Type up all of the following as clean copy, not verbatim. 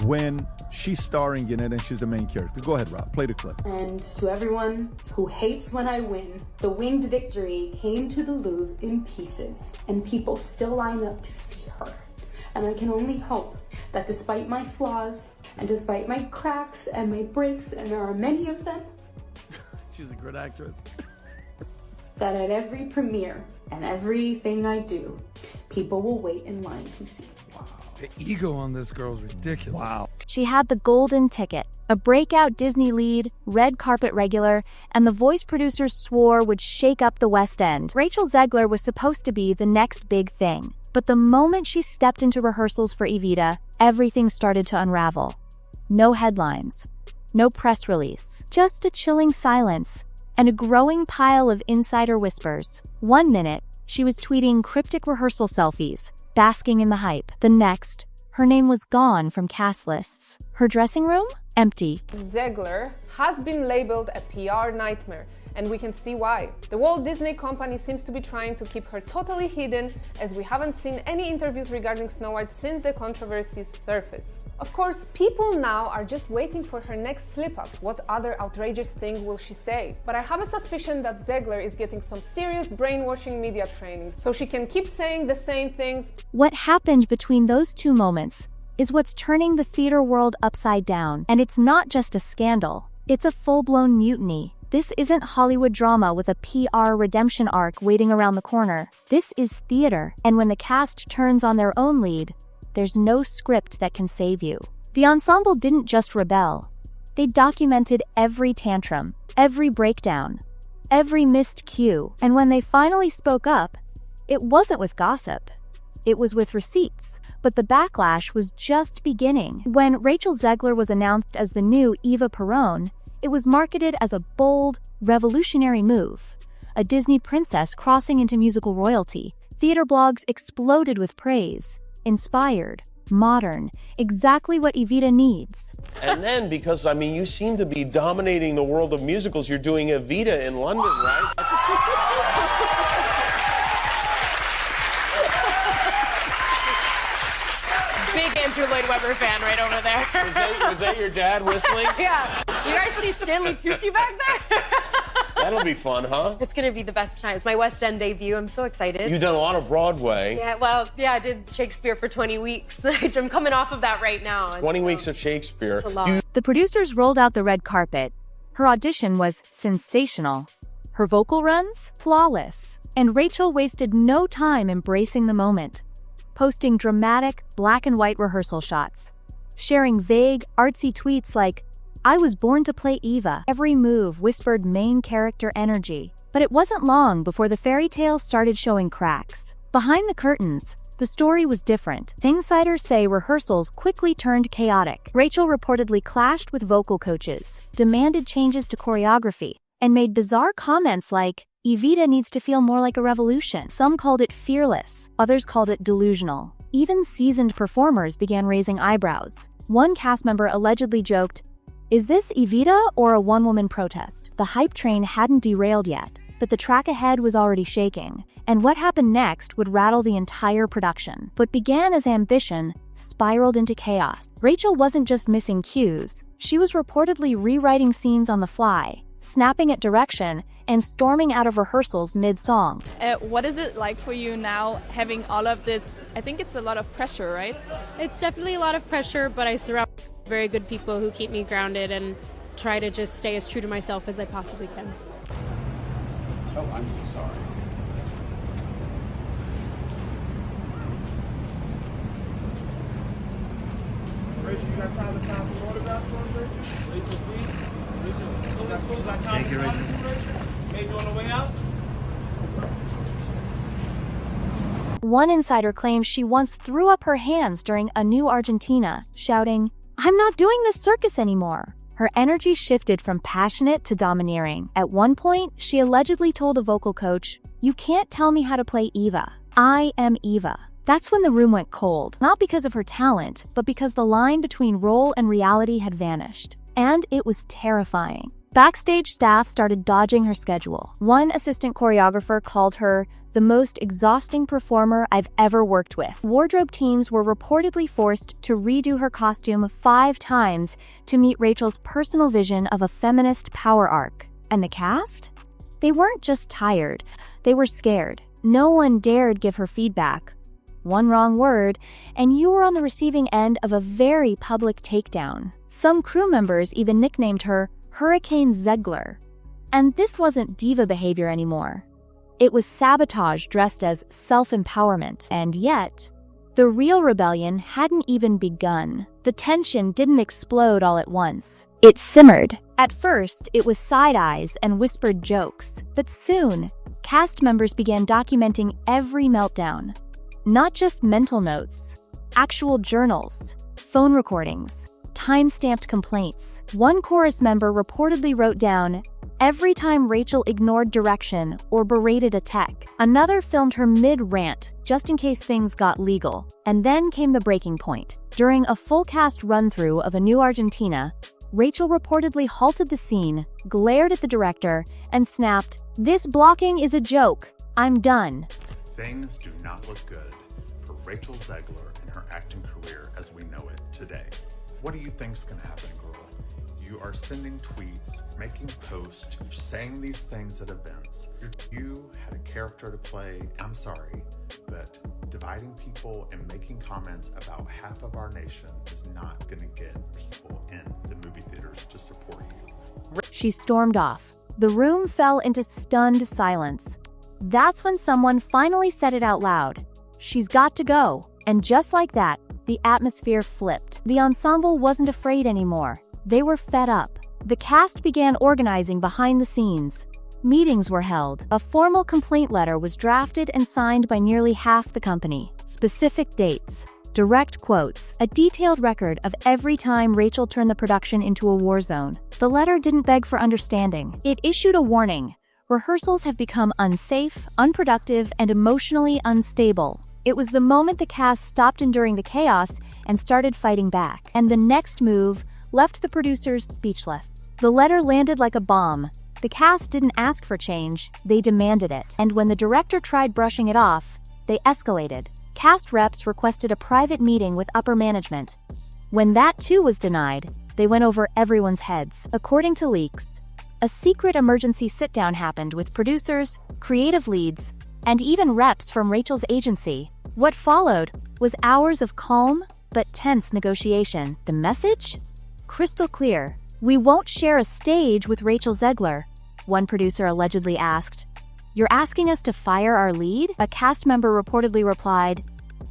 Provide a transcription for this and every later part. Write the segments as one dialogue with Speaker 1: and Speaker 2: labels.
Speaker 1: when she's starring in it and she's the main character. Go ahead, Rob. Play the clip.
Speaker 2: And to everyone who hates when I win, the winged victory came to the Louvre in pieces, and people still line up to see her. And I can only hope that despite my flaws, and despite my cracks and my breaks, and there are many of them,
Speaker 1: she's a good actress,
Speaker 2: that at every premiere and everything I do, people will wait in line to see.
Speaker 1: Wow. The ego on this girl is ridiculous. Wow.
Speaker 3: She had the golden ticket, a breakout Disney lead, red carpet regular, and the voice producers swore would shake up the West End. Rachel Zegler was supposed to be the next big thing. But the moment she stepped into rehearsals for Evita, everything started to unravel. No headlines, no press release, just a chilling silence and a growing pile of insider whispers. One minute, she was tweeting cryptic rehearsal selfies, basking in the hype. The next, her name was gone from cast lists. Her dressing room? Empty.
Speaker 4: Zegler has been labeled a PR nightmare, and we can see why. The Walt Disney Company seems to be trying to keep her totally hidden, as we haven't seen any interviews regarding Snow White since the controversies surfaced. Of course, people now are just waiting for her next slip-up. What other outrageous thing will she say? But I have a suspicion that Zegler is getting some serious brainwashing media training, so she can keep saying the same things.
Speaker 3: What happened between those two moments is what's turning the theater world upside down. And it's not just a scandal, it's a full-blown mutiny. This isn't Hollywood drama with a PR redemption arc waiting around the corner. This is theater, and when the cast turns on their own lead, there's no script that can save you. The ensemble didn't just rebel. They documented every tantrum, every breakdown, every missed cue, and when they finally spoke up, it wasn't with gossip. It was with receipts. But the backlash was just beginning. When Rachel Zegler was announced as the new Eva Peron, it was marketed as a bold, revolutionary move, a Disney princess crossing into musical royalty. Theater blogs exploded with praise. Inspired, modern, exactly what Evita needs.
Speaker 5: And then, because, I mean, you seem to be dominating the world of musicals, you're doing Evita in London, right?
Speaker 6: Big Andrew Lloyd Webber fan right over there.
Speaker 5: Was that your dad whistling?
Speaker 6: Yeah. You guys see Stanley Tucci back there?
Speaker 5: That'll be fun, huh?
Speaker 6: It's gonna be the best time. It's my West End debut. I'm so excited.
Speaker 5: You've done a lot of Broadway.
Speaker 6: Yeah, well, yeah, I did Shakespeare for 20 weeks. I'm coming off of that right now.
Speaker 5: 20 weeks of Shakespeare.
Speaker 6: It's a lot.
Speaker 3: The producers rolled out the red carpet. Her audition was sensational. Her vocal runs? Flawless. And Rachel wasted no time embracing the moment, posting dramatic black and white rehearsal shots, sharing vague, artsy tweets like, "I was born to play Eva." Every move whispered main character energy. But it wasn't long before the fairy tale started showing cracks. Behind the curtains, the story was different. Insiders say rehearsals quickly turned chaotic. Rachel reportedly clashed with vocal coaches, demanded changes to choreography, and made bizarre comments like, "Evita needs to feel more like a revolution." Some called it fearless, others called it delusional. Even seasoned performers began raising eyebrows. One cast member allegedly joked, "Is this Evita or a one-woman protest?" The hype train hadn't derailed yet, but the track ahead was already shaking, and what happened next would rattle the entire production. What began as ambition spiraled into chaos. Rachel wasn't just missing cues, she was reportedly rewriting scenes on the fly, snapping at direction, and storming out of rehearsals mid-song.
Speaker 7: What is it like for you now, having all of this? I think it's a lot of pressure, right?
Speaker 8: It's definitely a lot of pressure, but I surround very good people who keep me grounded and try to just stay as true to myself as I possibly can.
Speaker 5: Oh, I'm so sorry.
Speaker 9: Rachel, you got time to find some autographs for us, Rachel? Rachel, please. Rachel, you got time to find some, Rachel? Maybe on the way out?
Speaker 3: One insider claims she once threw up her hands during A New Argentina, shouting, "I'm not doing this circus anymore." Her energy shifted from passionate to domineering. At one point, she allegedly told a vocal coach, "You can't tell me how to play Eva. I am Eva." That's when the room went cold, not because of her talent, but because the line between role and reality had vanished. And it was terrifying. Backstage staff started dodging her schedule. One assistant choreographer called her the most exhausting performer I've ever worked with. Wardrobe teams were reportedly forced to redo her costume 5 times to meet Rachel's personal vision of a feminist power arc. And the cast? They weren't just tired, they were scared. No one dared give her feedback. One wrong word, and you were on the receiving end of a very public takedown. Some crew members even nicknamed her Hurricane Zegler. And this wasn't diva behavior anymore. It was sabotage dressed as self-empowerment, and yet, the real rebellion hadn't even begun. The tension didn't explode all at once. It simmered. At first, it was side eyes and whispered jokes, but soon, cast members began documenting every meltdown. Not just mental notes, actual journals, phone recordings, time-stamped complaints. One chorus member reportedly wrote down, "Every time Rachel ignored direction or berated a tech." Another filmed her mid-rant, just in case things got legal. And then came the breaking point. During a full cast run-through of A New Argentina, Rachel reportedly halted the scene, glared at the director, and snapped, "This blocking is a joke. I'm done."
Speaker 10: Things do not look good for Rachel Zegler and her acting career as we know it today. What do you think's gonna happen, girl? You are sending tweets, making posts, saying these things at events. You had a character to play. I'm sorry, but dividing people and making comments about half of our nation is not gonna get people in the movie theaters to support you.
Speaker 3: She stormed off. The room fell into stunned silence. That's when someone finally said it out loud. She's got to go. And just like that, the atmosphere flipped. The ensemble wasn't afraid anymore. They were fed up. The cast began organizing behind the scenes. Meetings were held. A formal complaint letter was drafted and signed by nearly half the company. Specific dates, direct quotes, a detailed record of every time Rachel turned the production into a war zone. The letter didn't beg for understanding. It issued a warning. Rehearsals have become unsafe, unproductive, and emotionally unstable. It was the moment the cast stopped enduring the chaos and started fighting back. And the next move left the producers speechless. The letter landed like a bomb. The cast didn't ask for change, they demanded it. And when the director tried brushing it off, they escalated. Cast reps requested a private meeting with upper management. When that too was denied, they went over everyone's heads. According to leaks, a secret emergency sit-down happened with producers, creative leads, and even reps from Rachel's agency. What followed was hours of calm but tense negotiation. The message? Crystal clear. "We won't share a stage with Rachel Zegler," one producer allegedly asked. "You're asking us to fire our lead?" A cast member reportedly replied,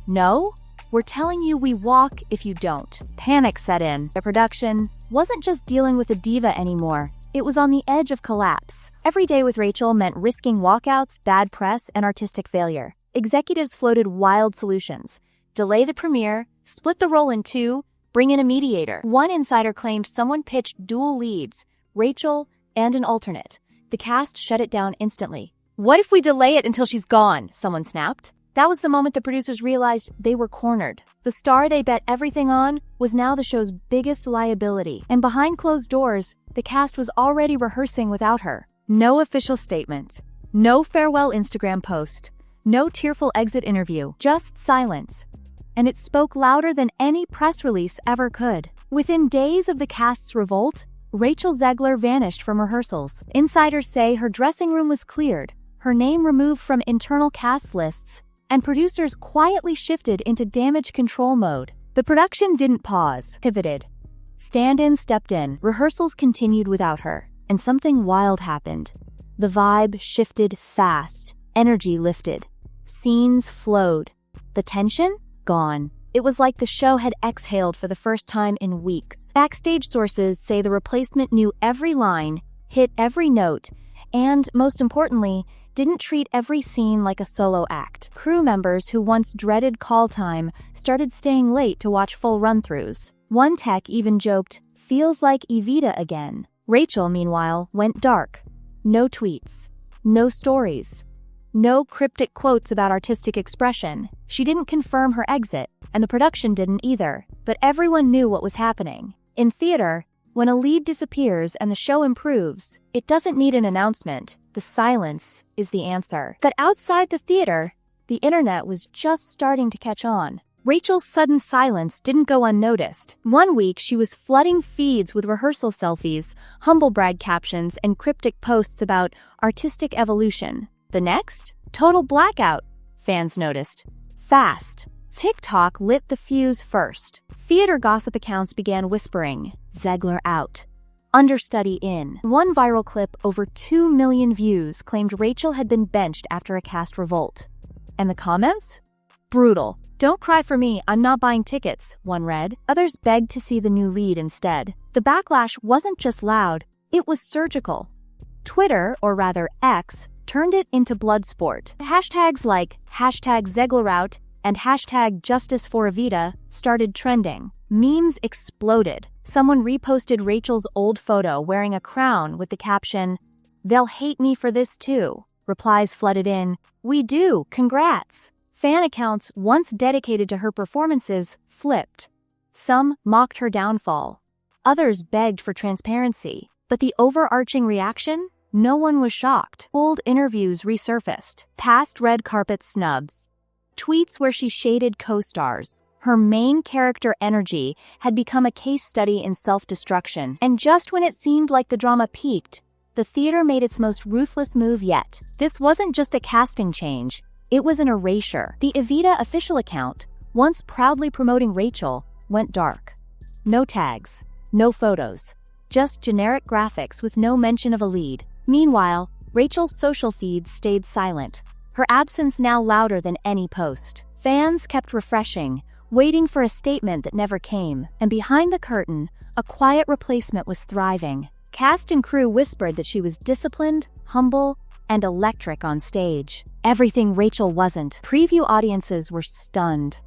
Speaker 3: "No, we're telling you we walk if you don't." Panic set in. The production wasn't just dealing with a diva anymore. It was on the edge of collapse. Every day with Rachel meant risking walkouts, bad press, and artistic failure. Executives floated wild solutions. Delay the premiere, split the role in 2, bring in a mediator. One insider claimed someone pitched dual leads, Rachel and an alternate. The cast shut it down instantly. "What if we delay it until she's gone?" someone snapped. That was the moment the producers realized they were cornered. The star they bet everything on was now the show's biggest liability. And behind closed doors, the cast was already rehearsing without her. No official statement. No farewell Instagram post. No tearful exit interview. Just silence. And it spoke louder than any press release ever could. Within days of the cast's revolt, Rachel Zegler vanished from rehearsals. Insiders say her dressing room was cleared, her name removed from internal cast lists, and producers quietly shifted into damage control mode. The production didn't pause, pivoted. Stand-ins stepped in. Rehearsals continued without her. And something wild happened. The vibe shifted fast. Energy lifted. Scenes flowed. The tension? Gone. It was like the show had exhaled for the first time in weeks. Backstage sources say the replacement knew every line, hit every note, and, most importantly, didn't treat every scene like a solo act. Crew members who once dreaded call time started staying late to watch full run-throughs. One tech even joked, "Feels like Evita again." Rachel, meanwhile, went dark. No tweets. No stories. No cryptic quotes about artistic expression. She didn't confirm her exit, and the production didn't either. But everyone knew what was happening. In theater, When a lead disappears and the show improves, it doesn't need an announcement. The silence is the answer. But outside the theater, the internet was just starting to catch on. Rachel's sudden silence didn't go unnoticed. One week, she was flooding feeds with rehearsal selfies, humble brag captions, and cryptic posts about artistic evolution. The next? Total blackout, fans noticed. Fast. TikTok lit the fuse first. Theater gossip accounts began whispering, Zegler out. Understudy in. One viral clip, over 2 million views, claimed Rachel had been benched after a cast revolt. And the comments? Brutal. Don't cry for me, I'm not buying tickets, one read. Others begged to see the new lead instead. The backlash wasn't just loud, it was surgical. Twitter, or rather X, turned it into blood sport. Hashtags like #ZeglerOut and #JusticeForEvita started trending. Memes exploded. Someone reposted Rachel's old photo wearing a crown with the caption, "They'll hate me for this too." Replies flooded in, "We do, congrats." Fan accounts once dedicated to her performances flipped. Some mocked her downfall. Others begged for transparency. But the overarching reaction? No one was shocked. Old interviews resurfaced. Past red carpet snubs. Tweets where she shaded co-stars. Her main character energy had become a case study in self-destruction. And just when it seemed like the drama peaked, the theater made its most ruthless move yet. This wasn't just a casting change. It was an erasure. The Evita official account, once proudly promoting Rachel, went dark. No tags, no photos, just generic graphics with no mention of a lead. Meanwhile, Rachel's social feeds stayed silent, her absence now louder than any post. Fans kept refreshing, waiting for a statement that never came, and behind the curtain, a quiet replacement was thriving. Cast and crew whispered that she was disciplined, humble, and electric on stage. Everything Rachel wasn't. Preview audiences were stunned.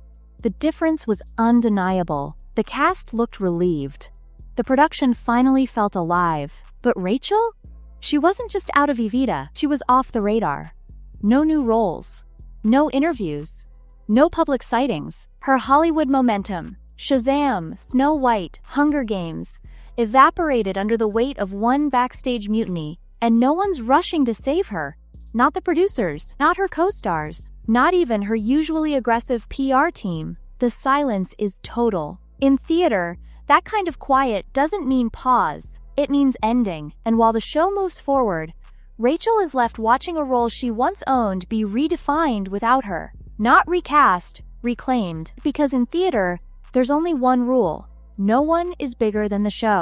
Speaker 3: The difference was undeniable. The cast looked relieved. The production finally felt alive. But Rachel? She wasn't just out of Evita, she was off the radar. No new roles. No interviews. No public sightings. Her Hollywood momentum, Shazam, Snow White, Hunger Games, evaporated under the weight of one backstage mutiny. And no one's rushing to save her. Not the producers, not her co-stars, not even her usually aggressive PR team. The silence is total. In theater, that kind of quiet doesn't mean pause. It means ending. And while the show moves forward, Rachel is left watching a role she once owned be redefined without her. Not recast, reclaimed. Because in theater, there's only one rule. No one is bigger than the show.